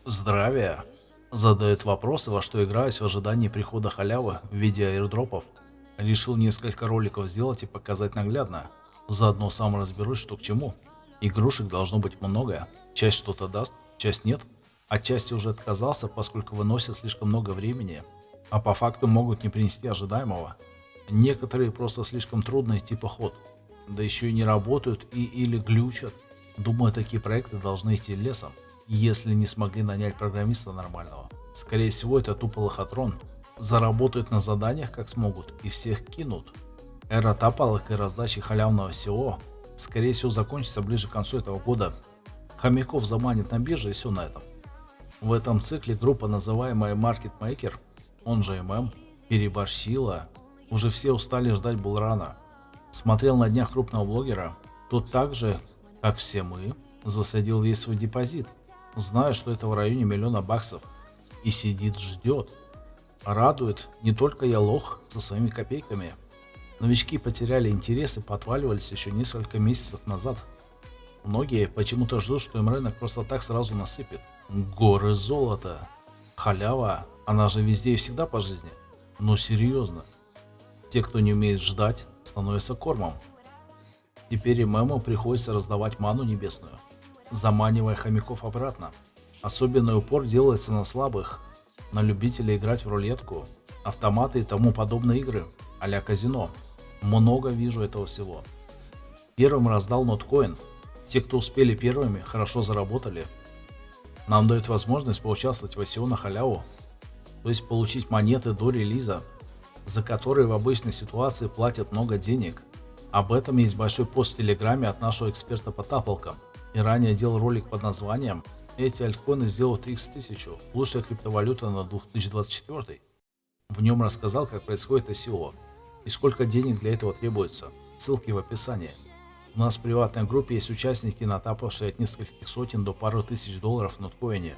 Здравия. Задают вопросы, во что играюсь в ожидании прихода халявы в виде аирдропов. Решил несколько роликов сделать и показать наглядно. Заодно сам разберусь, что к чему. Игрушек должно быть много. Часть что-то даст, часть нет. От части уже отказался, поскольку выносят слишком много времени. А по факту могут не принести ожидаемого. Некоторые просто слишком трудные, типа ход. Да еще и не работают и или глючат. Думаю, такие проекты должны идти лесом, если не смогли нанять программиста нормального. Скорее всего, это тупо лохотрон. Заработают на заданиях как смогут и всех кинут. Эра тапалок и раздачи халявного SEO, скорее всего, закончится ближе к концу этого года. Хомяков заманит на бирже и все на этом. В этом цикле группа, называемая Market Maker, он же ММ, переборщила. Уже все устали ждать булрана. Смотрел на днях крупного блогера. Тот так же, как все мы, засадил весь свой депозит, зная, что это в районе миллиона баксов. И сидит ждет. Радует, не только я лох со своими копейками. Новички потеряли интерес и подваливались еще несколько месяцев назад. Многие почему-то ждут, что им рынок просто так сразу насыпет. Горы золота. Халява, она же везде и всегда по жизни. Но серьезно. Те, кто не умеет ждать, становятся кормом. Теперь и Мэму приходится раздавать ману небесную, заманивая хомяков обратно. Особенный упор делается на слабых, на любителей играть в рулетку, автоматы и тому подобные игры, а-ля казино. Много вижу этого всего. Первым раздал ноткоин. Те, кто успели первыми, хорошо заработали. Нам дают возможность поучаствовать в ICO на халяву, то есть получить монеты до релиза, за которые в обычной ситуации платят много денег. Об этом есть большой пост в Телеграме от нашего эксперта по тапалкам. И ранее делал ролик под названием «Эти альткоины сделают X1000. Лучшая криптовалюта на 2024». В нем рассказал, как происходит ICO и сколько денег для этого требуется. Ссылки в описании. У нас в приватной группе есть участники, натапавшие от нескольких сотен до пары тысяч долларов в ноткоине.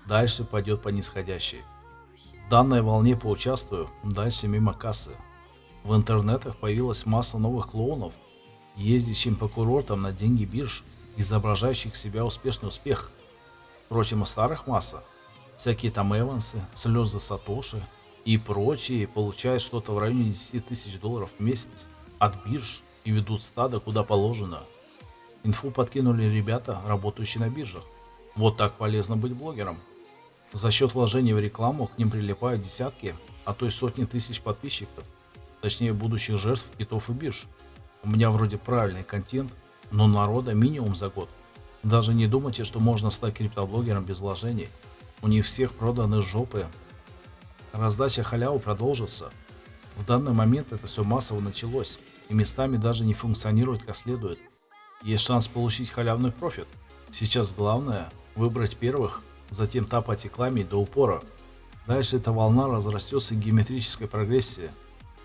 Дальше пойдет по нисходящей. В данной волне поучаствую, дальше мимо кассы. В интернетах появилась масса новых клоунов, ездящих по курортам на деньги бирж, изображающих себя успешный успех. Впрочем, и старых масса. Всякие там Эвансы, слезы Сатоши и прочие получают что-то в районе 10 тысяч долларов в месяц от бирж и ведут стадо куда положено. Инфу подкинули ребята, работающие на биржах. Вот так полезно быть блогером. За счет вложений в рекламу к ним прилипают десятки, а то и сотни тысяч подписчиков. Точнее, будущих жертв китов и бирж. У меня вроде правильный контент, но народа минимум за год. Даже не думайте, что можно стать криптоблогером без вложений. У них всех проданы жопы. Раздача халявы продолжится. В данный момент это все массово началось, и местами даже не функционирует как следует. Есть шанс получить халявный профит. Сейчас главное выбрать первых, затем тапать рекламой до упора. Дальше эта волна разрастется в геометрической прогрессии.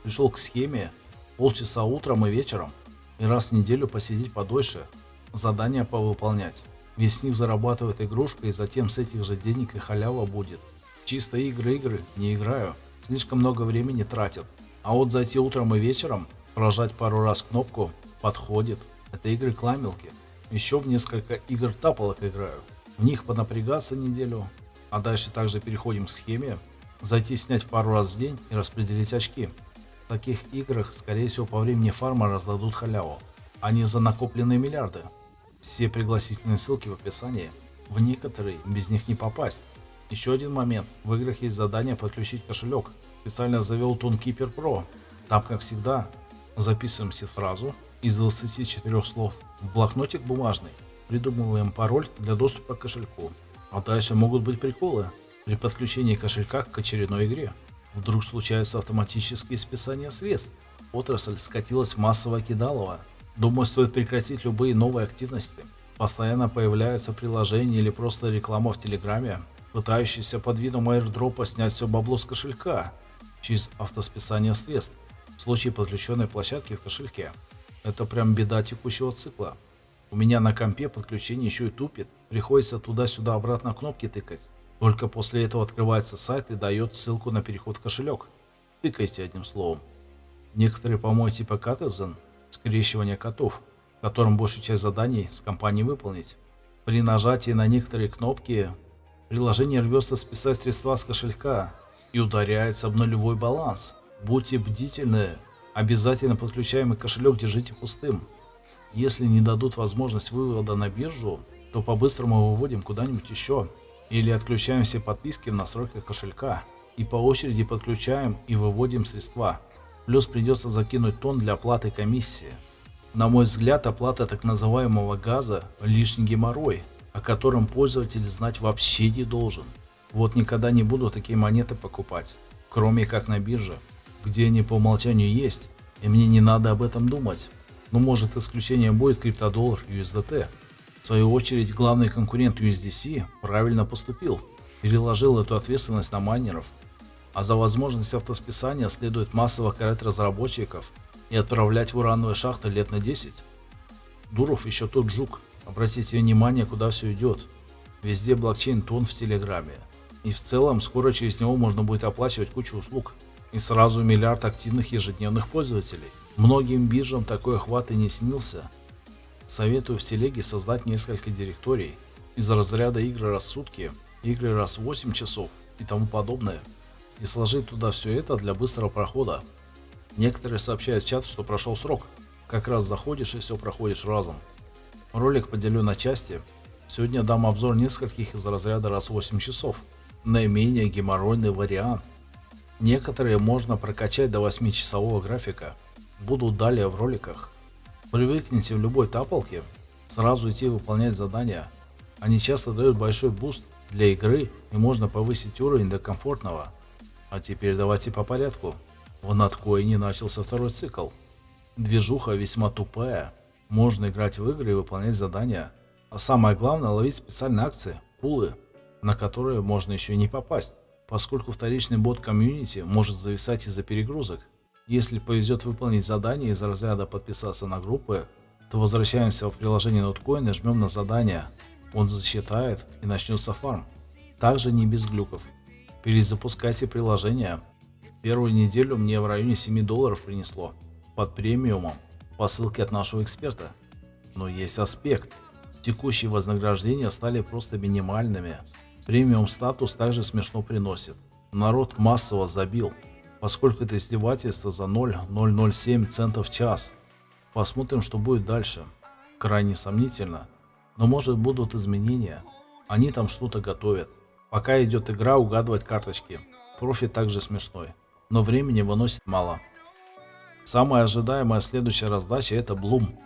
Пришел к схеме полчаса утром и вечером, и раз в неделю посидеть подольше, задания повыполнять. Ведь с них зарабатывает игрушка, и затем с этих же денег и халява будет. Чисто игры не играю, слишком много времени тратят. А вот зайти утром и вечером, прожать пару раз кнопку, подходит. Это игры кламилки. Еще в несколько игр тапалок играю. В них понапрягаться неделю, а дальше также переходим к схеме, зайти снять пару раз в день и распределить очки. В таких играх, скорее всего, по времени фарма раздадут халяву, а не за накопленные миллиарды. Все пригласительные ссылки в описании. В некоторые без них не попасть. Еще один момент. В играх есть задание подключить кошелек. Специально завел Toonkeeper Pro. Там, как всегда, записываем фразу из 24 слов в блокнотик бумажный. Придумываем пароль для доступа к кошельку. А дальше могут быть приколы. При подключении кошелька к очередной игре вдруг случаются автоматические списания средств. Отрасль скатилась в массовое кидалово. Думаю, стоит прекратить любые новые активности. Постоянно появляются приложения или просто реклама в Телеграме, пытающиеся под видом аирдропа снять все бабло с кошелька через автосписание средств в случае подключенной площадки в кошельке. Это прям беда текущего цикла. У меня на компе подключение еще и тупит, приходится туда-сюда обратно кнопки тыкать. Только после этого открывается сайт и дает ссылку на переход в кошелек. Тыкайте одним словом. Некоторые помои типа Катезен, скрещивание котов, которым большую часть заданий с компанией выполнить. При нажатии на некоторые кнопки Приложение рвется списать средства с кошелька и ударяется об нулевой баланс. Будьте бдительны. Обязательно подключаемый кошелек держите пустым. Если не дадут возможность вывода на биржу, то по-быстрому выводим куда-нибудь еще. Или отключаем все подписки в настройках кошелька. И по очереди подключаем и выводим средства. Плюс придется закинуть тон для оплаты комиссии. На мой взгляд, оплата так называемого газа – лишний геморрой, о котором пользователь знать вообще не должен. Вот никогда не буду такие монеты покупать, кроме как на бирже, где они по умолчанию есть, и мне не надо об этом думать. Но может исключением будет криптодоллар USDT. В свою очередь, главный конкурент USDC правильно поступил, переложил эту ответственность на майнеров. А за возможность автосписания следует массово карать разработчиков и отправлять в урановые шахты лет на 10. Дуров еще тот жук. Обратите внимание, куда все идет. Везде блокчейн тон в Телеграме. И в целом скоро через него можно будет оплачивать кучу услуг. И сразу миллиард активных ежедневных пользователей. Многим биржам такой охват и не снился. Советую в телеге создать несколько директорий из разряда игры раз в сутки, игры раз в 8 часов и тому подобное. И сложить туда все это для быстрого прохода. Некоторые сообщают в чат, что прошел срок. Как раз заходишь и все проходишь разом. Ролик поделю на части. Сегодня дам обзор нескольких из разряда раз в 8 часов. Наименее геморройный вариант. Некоторые можно прокачать до 8-часового графика. Будут далее в роликах. Привыкните в любой тапалке сразу идти выполнять задания. Они часто дают большой буст для игры и можно повысить уровень до комфортного. А теперь давайте по порядку. В Надкоине начался второй цикл. Движуха весьма тупая. Можно играть в игры и выполнять задания. А самое главное ловить специальные акции, пулы, на которые можно еще и не попасть, поскольку вторичный бот комьюнити может зависать из-за перегрузок. Если повезет выполнить задание из разряда подписаться на группы, то возвращаемся в приложение Notcoin и жмем на задание. Он засчитает и начнется фарм. Также не без глюков. Перезапускайте приложение. Первую неделю мне в районе $7 принесло. Под премиумом. По ссылке от нашего эксперта. Но есть аспект. Текущие вознаграждения стали просто минимальными. Премиум статус также смешно приносит. Народ массово забил, поскольку это издевательство за 0,007 центов в час. Посмотрим, что будет дальше. Крайне сомнительно. Но может будут изменения. Они там что-то готовят. Пока идет игра угадывать карточки. Профит также смешной. Но времени выносит мало. Самая ожидаемая следующая раздача — это Bloom.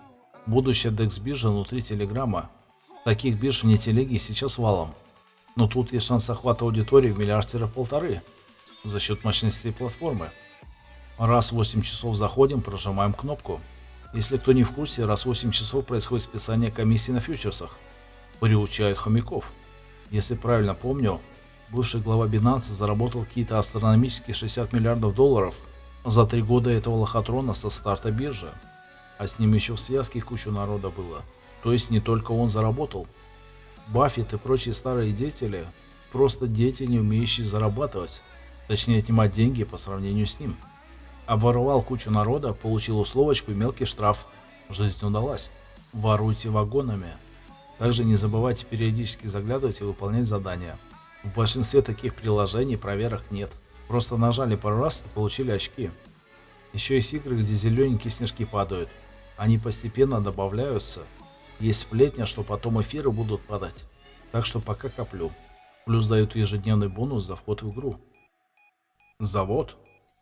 Будущая DEX биржа внутри Телеграма. Таких бирж вне телеги сейчас валом. Но тут есть шанс охвата аудитории в 1,5 миллиарда за счет мощности платформы. Раз в 8 часов заходим, прожимаем кнопку. Если кто не в курсе, раз в 8 часов происходит списание комиссии на фьючерсах. Приучают хомяков. Если правильно помню, бывший глава Binance заработал какие-то астрономические $60 миллиардов за 3 года этого лохотрона со старта биржи. А с ним еще в связке кучу народа было. То есть не только он заработал. Баффет и прочие старые деятели – просто дети, не умеющие зарабатывать, точнее отнимать деньги по сравнению с ним. Обворовал кучу народа, получил условочку и мелкий штраф. Жизнь удалась. Воруйте вагонами. Также не забывайте периодически заглядывать и выполнять задания. В большинстве таких приложений проверок нет. Просто нажали пару раз и получили очки. Еще есть игры, где зелененькие снежки падают. Они постепенно добавляются. Есть сплетня, что потом эфиры будут падать. Так что пока коплю. Плюс дают ежедневный бонус за вход в игру. Завод.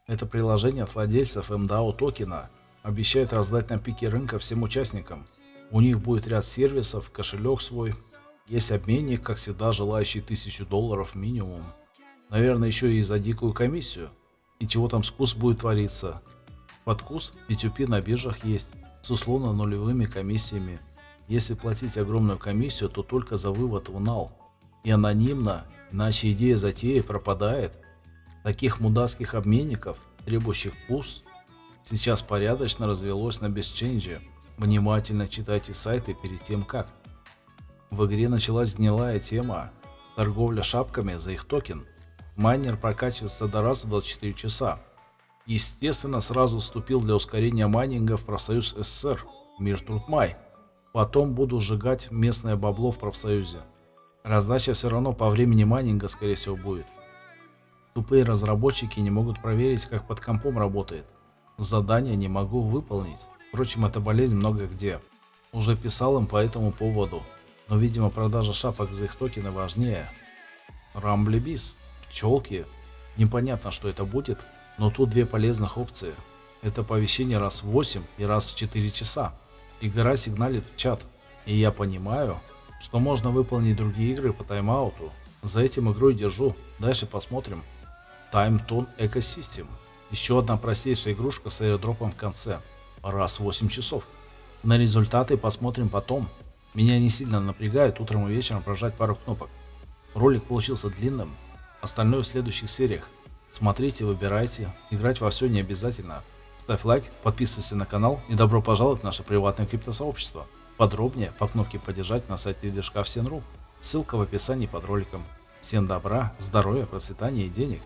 Это приложение от владельцев MDAO токена. Обещает раздать на пике рынка всем участникам. У них будет ряд сервисов, кошелек свой. Есть обменник, как всегда, желающий $1000 минимум. Наверное, еще и за дикую комиссию. И чего там с кус будет твориться. Под кус P2P на биржах есть, с условно нулевыми комиссиями. Если платить огромную комиссию, то только за вывод в нал. И анонимно, иначе идея затеи пропадает. Таких мудацких обменников, требующих кус, сейчас порядочно развелось на бесченже. Внимательно читайте сайты перед тем как. В игре началась гнилая тема. Торговля шапками за их токен. Майнер прокачивается до раза в 24 часа. Естественно, сразу вступил для ускорения майнинга в профсоюз СССР, Мир Трудмай. Потом буду сжигать местное бабло в профсоюзе. Раздача все равно по времени майнинга, скорее всего, будет. Тупые разработчики не могут проверить, как под компом работает. Задание не могу выполнить. Впрочем, эта болезнь много где. Уже писал им по этому поводу. Но, видимо, продажа шапок за их токены важнее. Рамблебис, пчелки. Непонятно, что это будет, но тут две полезных опции. Это оповещение раз в 8 и раз в 4 часа. Игра сигналит в чат. И я понимаю, что можно выполнить другие игры по тайм-ауту. За этим игрой держу. Дальше посмотрим. Time Tone Ecosystem. Еще одна простейшая игрушка с аирдропом в конце. Раз в 8 часов. На результаты посмотрим потом. Меня не сильно напрягает утром и вечером прожать пару кнопок. Ролик получился длинным. Остальное в следующих сериях. Смотрите, выбирайте. Играть во все не обязательно. Ставь лайк, подписывайся на канал и добро пожаловать в наше приватное криптосообщество. Подробнее по кнопке поддержать на сайте движка Всен.ру. Ссылка в описании под роликом. Всем добра, здоровья, процветания и денег.